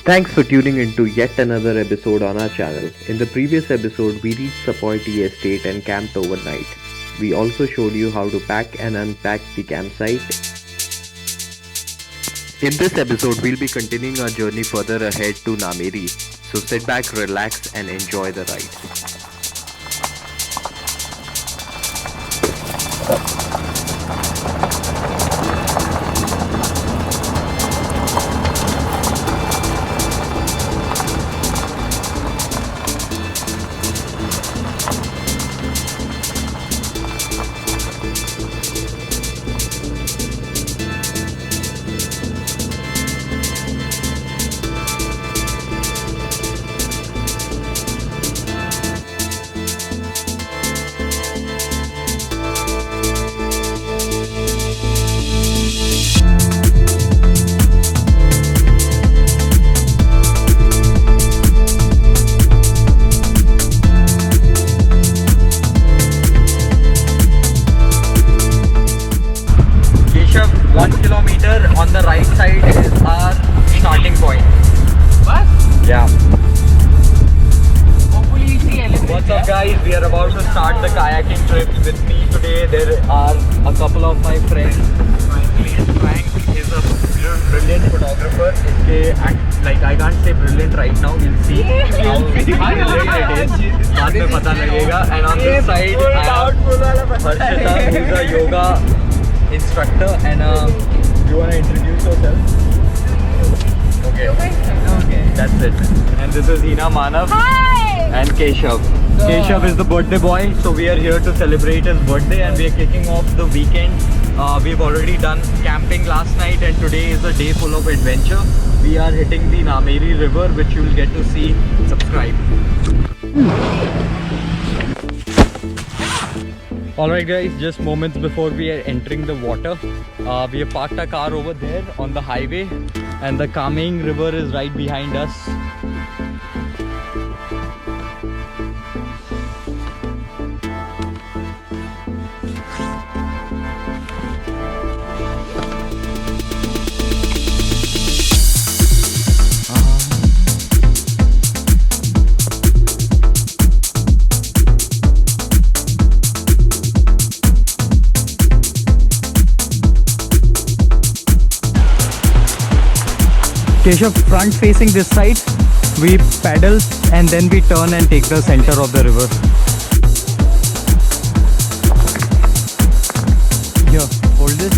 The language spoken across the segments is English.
Thanks for tuning in to yet another episode on our channel. In the previous episode, we reached Sepoy Tea Estate and camped overnight. We also showed you how to pack and unpack the campsite. In this episode, we'll be continuing our journey further ahead to Nameri. So sit back, relax and enjoy the ride. On the right side is our starting point. What? Yeah. Hopefully it's the elevator. What's up guys? We are about to start the kayaking trip. With me today there are a couple of my friends. Frank is a brilliant photographer. I can't say brilliant right now. We'll see how brilliant it is. बाद में पता लगेगा. And on this side I have Harshita, who's a yoga instructor, and you want to introduce yourself? Okay, that's it. And this is Hina Manav. Hi! And Keshav. Keshav is the birthday boy, so we are here to celebrate his birthday and we are kicking off the weekend. We've already done camping last night and today is a day full of adventure. We are hitting the Nameri river, which you will get to see. Subscribe. Alright guys, just moments before we are entering the water, we have parked our car over there on the highway and the Kayaking river is right behind us. Keshav, front facing this side, we paddle and then we turn and take the center of the river. Here, hold this.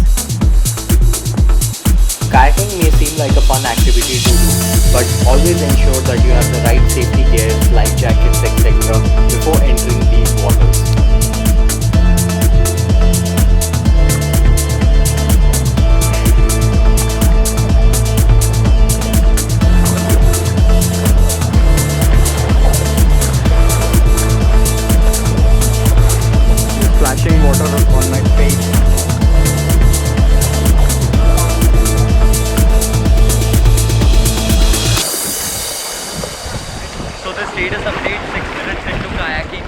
Kayaking may seem like a fun activity to do, but always ensure that you have the right safety gear, life jackets, etc. before entering these waters. Splashing water on my face. So the status update 6 minutes into kayaking.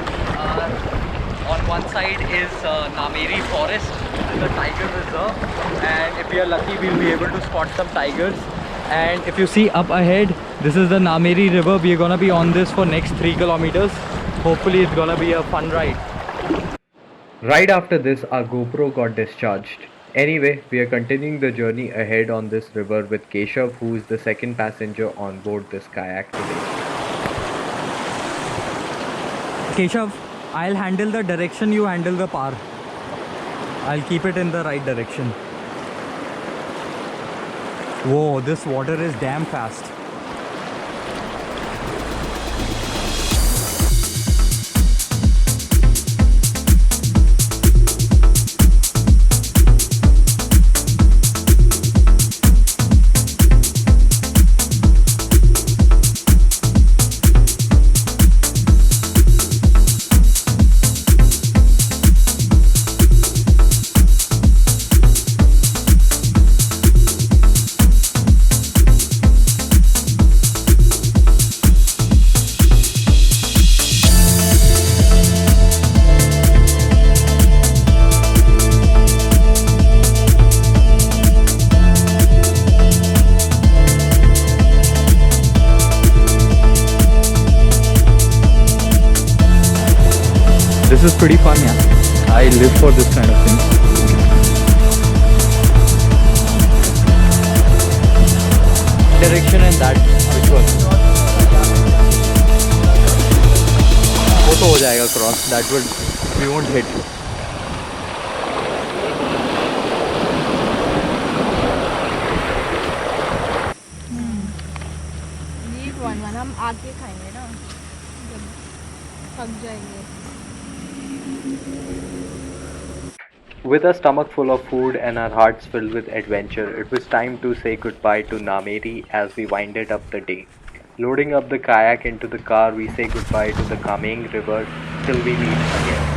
On one side is Nameri forest. This is a tiger reserve, and if we are lucky we'll be able to spot some tigers. And if you see up ahead, this is the Nameri river. We are gonna be on this for next 3 kilometers. Hopefully it's gonna be a fun ride. Right after this, our GoPro got discharged. Anyway, we are continuing the journey ahead on this river with Keshav, who is the second passenger on board this kayak today. Keshav, I'll handle the direction, you handle the power. I'll keep it in the right direction. Whoa, this water is damn fast. is pretty fun, yeah. I live for this kind of thing. Direction and that which was वो तो हो जाएगा cross. That would we won't hit. Leave one हम आके खाएंगे ना जब थक जाएंगे. With a stomach full of food and our hearts filled with adventure, it was time to say goodbye to Nameri as we winded up the day. Loading up the kayak into the car, we say goodbye to the Kayaking river till we meet again.